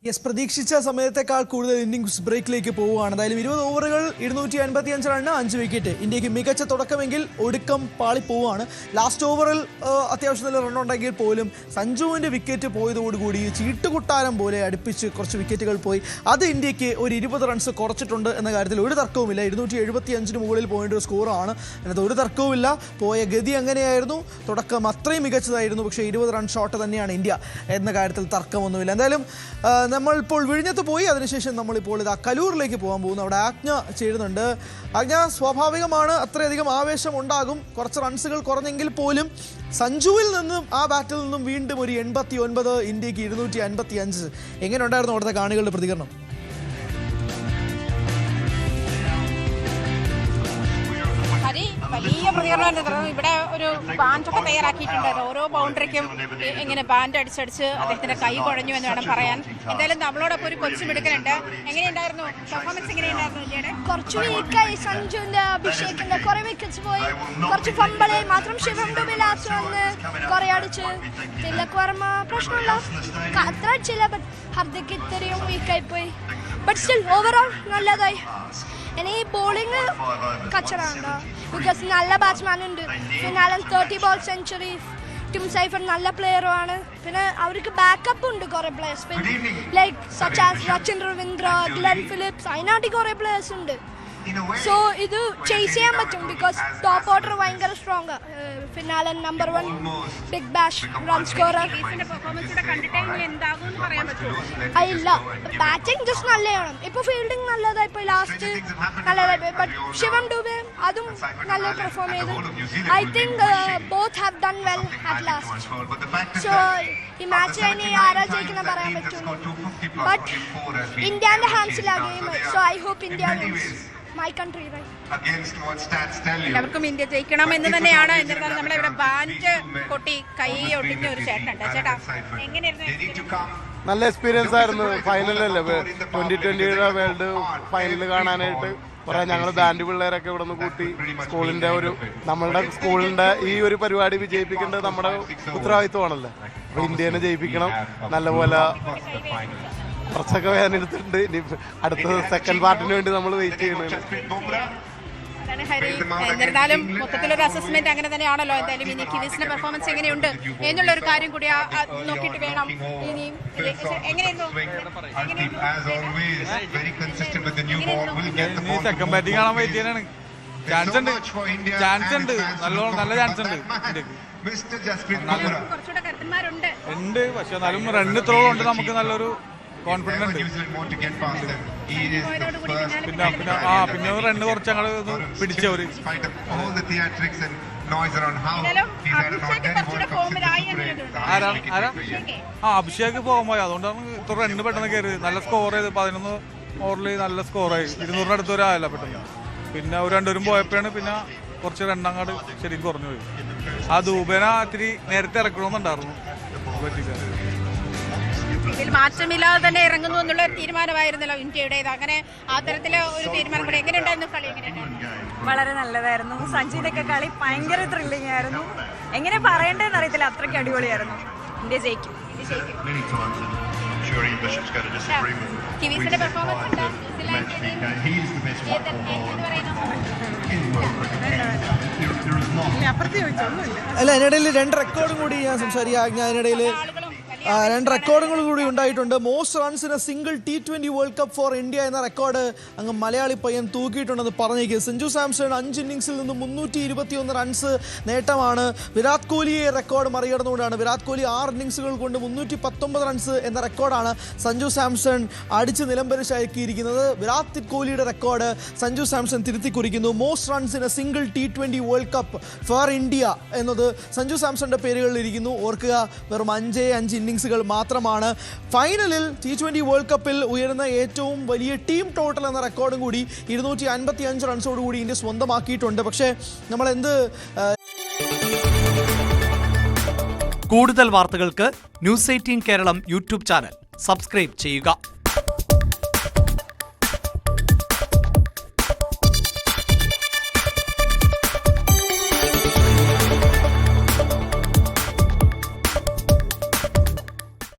Yes, പ്രതീക്ഷിച്ച സമയത്തേക്കാൾ കൂടുതൽ ഇന്നിംഗ്സ് ബ്രേക്കിലേക്ക് പോവുകയാണ്. എന്തായാലും 20 ഓവറുകൾ 255 റണ്ണ്, 5 വിക്കറ്റ്. ഇന്ത്യക്ക് മികച്ച തുടക്കമെങ്കിൽ ഒടുക്കം പാളിപ്പോവുകയാണ്. ലാസ്റ്റ് ഓവറിൽ അത്യാവശ്യം നല്ല റണ്ണുണ്ടെങ്കിൽ പോലും സഞ്ജുവിൻ്റെ വിക്കറ്റ് പോയതോടുകൂടി ചീട്ടുകൊട്ടാരം പോലെ അടുപ്പിച്ച് കുറച്ച് വിക്കറ്റുകൾ പോയി. അത് ഇന്ത്യക്ക് ഒരു 20 റൺസ് കുറച്ചിട്ടുണ്ട് എന്ന കാര്യത്തിൽ ഒരു തർക്കവുമില്ല. 275 മുകളിൽ പോയിന്റ് ഒരു സ്കോറാണ്. അതിനകത്ത് ഒരു തർക്കവുമില്ല. പോയ ഗതി അങ്ങനെയായിരുന്നു. തുടക്കം അത്രയും മികച്ചതായിരുന്നു. പക്ഷേ 20 റൺ ഷോട്ട് തന്നെയാണ് ഇന്ത്യ എന്ന കാര്യത്തിൽ തർക്കമൊന്നുമില്ല. എന്തായാലും നമ്മളിപ്പോൾ വിഴിഞ്ഞത്ത് പോയി. അതിനുശേഷം നമ്മളിപ്പോൾ ഇതാ കലൂരിലേക്ക് പോകാൻ പോകുന്നു. അവിടെ ആജ്ഞ ചേരുന്നുണ്ട്. ആജ്ഞ, സ്വാഭാവികമാണ് അത്രയധികം ആവേശം ഉണ്ടാകും. കുറച്ച് റൺസുകൾ കുറഞ്ഞെങ്കിൽ പോലും സഞ്ജുവിൽ നിന്നും ആ ബാറ്റിൽ നിന്നും വീണ്ടും ഒരു 89, ഇന്ത്യക്ക് 255. എങ്ങനെ ഉണ്ടായിരുന്നു അവിടുത്തെ കാണികളുടെ പ്രതികരണം? വലിയ പ്രതികരണം. ഇവിടെ ഒരു ബാൻഡൊക്കെ തയ്യാറാക്കിയിട്ടുണ്ടായിരുന്നു. ഓരോ ബൗണ്ടറിക്കും ഇങ്ങനെ ബാൻഡ് അടിച്ചടിച്ച് അദ്ദേഹത്തിന്റെ കൈ കുഴഞ്ഞു എന്ന് വേണം പറയാൻ. എന്തായാലും നമ്മളോടൊപ്പം ഒരു കൊച്ചു മിടുക്കനുണ്ട്. എങ്ങനെയുണ്ടായിരുന്നു പെർഫോമൻസ്? എങ്ങനെയുണ്ടായിരുന്നു ഇന്ത്യയുടെ? കുറച്ച് വീക്കായി. സഞ്ജുവിന്റെ അഭിഷേകിന്റെ കുറെ വിക്കറ്റ്സ് പോയി, കുറച്ച് ഫംബിളായി. മാത്രം ശിവം ഡുബെ ലാസ്റ്റ് വന്ന് കുറെ അടിച്ച്. തിലക് വർമ്മ പ്രശ്നമില്ല, അത്ര അടിച്ചില്ല. ബട്ട് ഹർദിക്ക് ഇത്രയും വീക്കായി പോയി. ബട്ട് സ്റ്റിൽ ഓവറോൾ നല്ലതായി. ഇനി ബോളിങ് കച്ചറുണ്ടോ? ബിക്കോസ് നല്ല ബാറ്റ്സ്മാൻ ഉണ്ട്. ഫിനാലിൽ 30 ബോൾ സെഞ്ചുറി. ടിം സൈഫർ നല്ല പ്ലെയറുമാണ്. പിന്നെ അവർക്ക് ബാക്കപ്പ് ഉണ്ട് കുറെ players, like such as Sachin Ravindra, Glenn Phillips. അതിനായിട്ട് കുറെ പ്ലേയേഴ്സ് ഉണ്ട്. സോ ഇത് ചേസ് ചെയ്യാൻ പറ്റും. ബിക്കോസ് ടോപ്പ് ഓർഡർ ഭയങ്കര strong. Finn Allen number 1 Big Bash run scorer. ഇല്ല, ബാറ്റിംഗ് ജസ്റ്റ് നല്ലതാണ്. ഇപ്പൊ ഫീൽഡിംഗ് നല്ലതായി പോയി. ലാസ്റ്റ് നല്ലതായി പോയി. ബട്ട് ശിവം ഡുബെ അതും നല്ല പെർഫോം ചെയ്തു. I think both have done well at last. So ഈ മാച്ച് ഇനി ആരാ ജയിക്കുന്ന പറയാൻ പറ്റും. ബട്ട് ഇന്ത്യന്റെ ഹാൻഡ്സിലാണ് game. So I hope India wins. My country, right? എല്ലാവർക്കും ഇന്ത്യ ജയിക്കണം എന്ന് തന്നെയാണ്. എന്നിരുന്നാലും നമ്മളെ ഇവിടെ ബാൻഡ് കൊട്ടി കൈ ഒട്ടിഞ്ഞ ഒരു ചേട്ടനുണ്ട്. ചേട്ടാ, എങ്ങനെയായിരുന്നു? നല്ല എക്സ്പീരിയൻസ് ആയിരുന്നു. ഫൈനലല്ലേ, 2020 വേൾഡ് ഫൈനൽ കാണാനായിട്ട് കുറെ ഞങ്ങൾ ബാൻഡ് പിള്ളേരൊക്കെ ഇവിടെ നിന്ന് കൂട്ടി. നമ്മളുടെ സ്കൂളിന്റെ ഈ ഒരു പരിപാടി വിജയിപ്പിക്കേണ്ടത് നമ്മുടെ ഉത്തരവാദിത്വമാണല്ലോ. അപ്പൊ ഇന്ത്യനെ ജയിപ്പിക്കണം. നല്ലപോലെ കുറച്ചൊക്കെ വേദനെടുത്തിട്ടുണ്ട്. ഇനി അടുത്ത സെക്കൻഡ് പാർട്ടിന് വേണ്ടി നമ്മൾ വെയിറ്റ് ചെയ്യുന്നത്. എന്നിരുന്നാലും മൊത്തത്തിലൊരു അസസ്മെന്റ് അങ്ങനെ തന്നെയാണല്ലോ. എന്തായാലും ഇനി കിവീസിന്റെ പെർഫോമൻസ് എങ്ങനെയുണ്ട് എന്നുള്ള ഒരു കാര്യം കൂടി നോക്കിയിട്ട് വേണം. ഇനിയും സെക്കൻഡ് ബാറ്റിംഗ് കാണാൻ വെയിറ്റ് ചെയ്യാനാണ്. ചാൻസ് ഉണ്ട്, നല്ല ചാൻസ് ഉണ്ട്. കുറച്ചുകൂടെ കരുത്തന്മാരുണ്ട് ഉണ്ട്. പക്ഷെ എന്നാലും റണ്ണ് ത്രോ ഉണ്ട്. നമുക്ക് നല്ലൊരു കോൺഫിഡൻസ് ഉണ്ട്. പിന്നെ റണ്ണ് കുറച്ച് ഞങ്ങൾ പിടിച്ചവര്. അഭിഷേക് പോകുമ്പോൾ അതുകൊണ്ടാണ് ഇത്ര റണ്ണ് പെട്ടെന്ന് കയറി. നല്ല സ്കോർ ചെയ്ത് 11 ഓവറിൽ നല്ല സ്കോറായി. 200 അടുത്തൊരായല്ല പെട്ടെന്ന്. പിന്നെ ഒരു 2 പോയപ്പോഴാണ് പിന്നെ കുറച്ച് റണ്ണങ്ങാട് ശരിക്കും കുറഞ്ഞു പോയി. ആ ദൂബേന ഇത്തിരി നേരത്തെ ഇറക്കണമെന്നുണ്ടായിരുന്നു. ഇതിൽ മാറ്റമില്ലാതെ തന്നെ ഇറങ്ങുന്നു എന്നുള്ള ഒരു തീരുമാനമായിരുന്നല്ലോ ഇന്ത്യയുടേത്. അങ്ങനെ ആ തരത്തില് ഒരു തീരുമാനം കൂടെ. എങ്ങനെയുണ്ടായിരുന്നു കളി? എങ്ങനെയുണ്ടായിരുന്നു? വളരെ നല്ലതായിരുന്നു. സഞ്ജുവിന്റെ ഒക്കെ കളി ഭയങ്കര ത്രില്ലിംഗ് ആയിരുന്നു. എങ്ങനെ പറയേണ്ടതെന്ന് അറിയത്തില്ല, അത്രയ്ക്ക് അടിപൊളിയായിരുന്നു. ഇന്ത്യ ജയിക്കും. കിവീസിന്റെ പെർഫോമൻസ് അല്ല, അതിനിടയിൽ 2 റെക്കോർഡും കൂടി ഞാൻ സംസാരിക്കാം. അതിനിടയിൽ 2 റെക്കോർഡുകൾ കൂടി ഉണ്ടായിട്ടുണ്ട്. Most runs in A single T20 world cup for India എന്ന റെക്കോർഡ് അങ്ങ് മലയാളി പയ്യൻ തൂക്കിയിട്ടുണ്ടെന്ന് പറഞ്ഞേക്കും. സഞ്ജു സാംസൺ 5 ഇന്നിംഗ്സിൽ നിന്ന് 321 റൺസ് നേട്ടമാണ്. വിരാട് കോഹ്ലിയെ റെക്കോർഡ് മറികടന്നുകൊണ്ടാണ്. വിരാട് കോഹ്ലി 6 ഇന്നിംഗ്സുകൾ കൊണ്ട് 319 റൺസ് എന്ന റെക്കോർഡാണ് സഞ്ജു സാംസൺ അടിച്ച് നിലംപരിശാക്കിയിരിക്കുന്നത്. വിരാട് കോഹ്ലിയുടെ റെക്കോർഡ് സഞ്ജു സാംസൺ തിരുത്തി കുറിക്കുന്നു. Most runs in A single T20 world cup for India എന്നത് സഞ്ജു സാംസന്റെ പേരുകളിൽ ഇരിക്കുന്നു. ഓർക്കുക, വെറും 5 ഇന്നിംഗ്സുകൾ മാത്രമാണ്. ഫൈനലിൽ T20 വേൾഡ് കപ്പിൽ ഉയരുന്ന ഏറ്റവും വലിയ ടീം ടോട്ടൽ എന്ന റെക്കോർഡും കൂടി 255 റൺസോടുകൂടി ഇന്ത്യ സ്വന്തമാക്കിയിട്ടുണ്ട്. പക്ഷേ കൂടുതൽ വാർത്തകൾക്ക് news 18 Keralam YouTube channel subscribe ചെയ്യുക.